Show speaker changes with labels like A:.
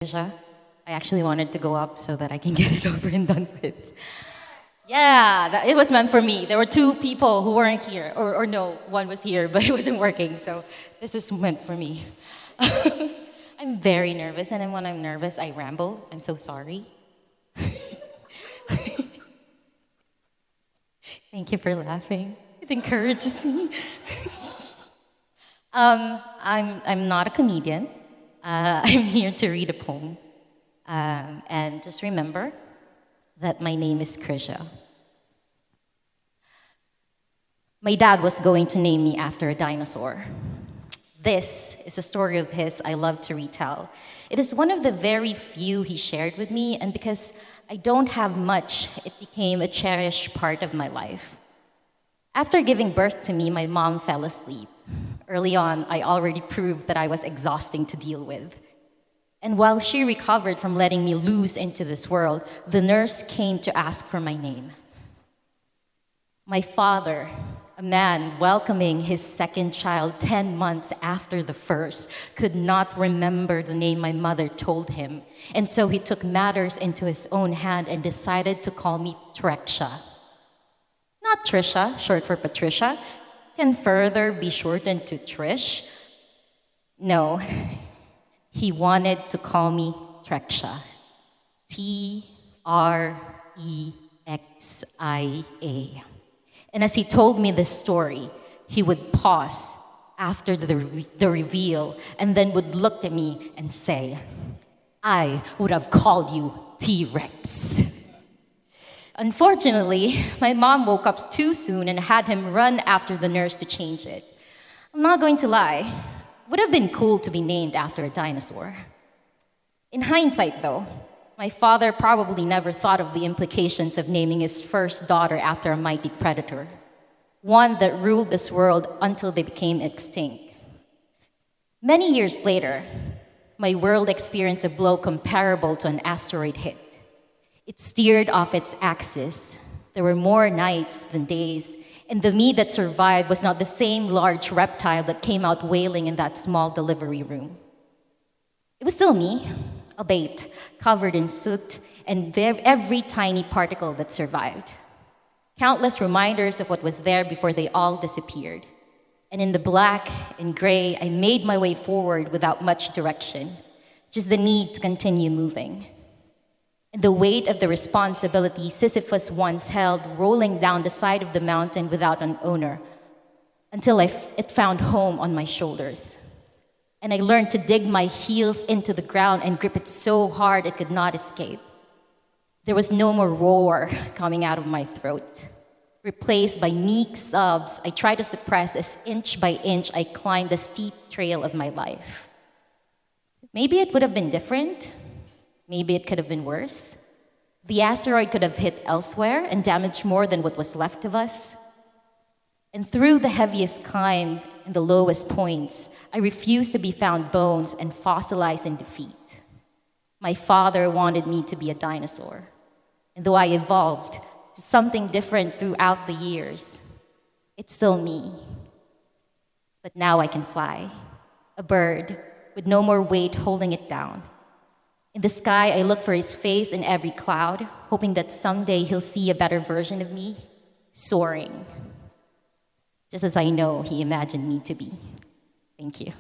A: Krizzia. I actually wanted to go up so that I can get it over and done with. Yeah, it was meant for me. There were two people who weren't here, or no, one was here, but it wasn't working, so this is meant for me. I'm very nervous, and then when I'm nervous, I ramble. I'm so sorry. Thank you for laughing. It encourages me. I'm not a comedian. I'm here to read a poem. And just remember that my name is Krizzia. My dad was going to name me after a dinosaur. This is a story of his I love to retell. It is one of the very few he shared with me, and because I don't have much, it became a cherished part of my life. After giving birth to me, my mom fell asleep. Early on, I already proved that I was exhausting to deal with. And while she recovered from letting me loose into this world, the nurse came to ask for my name. My father, a man welcoming his second child 10 months after the first, could not remember the name my mother told him. And so he took matters into his own hand and decided to call me Treksha. Not Trisha, short for Patricia, can further be shortened to Trish. No, he wanted to call me Treksha. Trexia. And as he told me this story, he would pause after the reveal and then would look at me and say, "I would have called you T-Rex." Unfortunately, my mom woke up too soon and had him run after the nurse to change it. I'm not going to lie, it would have been cool to be named after a dinosaur. In hindsight, though, my father probably never thought of the implications of naming his first daughter after a mighty predator, one that ruled this world until they became extinct. Many years later, my world experienced a blow comparable to an asteroid hit. It steered off its axis. There were more nights than days, and the me that survived was not the same large reptile that came out wailing in that small delivery room. It was still me, albeit covered in soot and every tiny particle that survived. Countless reminders of what was there before they all disappeared. And in the black and gray, I made my way forward without much direction, just the need to continue moving. And the weight of the responsibility Sisyphus once held rolling down the side of the mountain without an owner, until it found home on my shoulders. And I learned to dig my heels into the ground and grip it so hard it could not escape. There was no more roar coming out of my throat. Replaced by meek sobs, I tried to suppress as inch by inch I climbed the steep trail of my life. Maybe it would have been different. Maybe it could have been worse. The asteroid could have hit elsewhere and damaged more than what was left of us. And through the heaviest climb and the lowest points, I refused to be found bones and fossilized in defeat. My father wanted me to be a dinosaur. And though I evolved to something different throughout the years, it's still me. But now I can fly, a bird with no more weight holding it down. In the sky, I look for his face in every cloud, hoping that someday he'll see a better version of me, soaring, just as I know he imagined me to be. Thank you.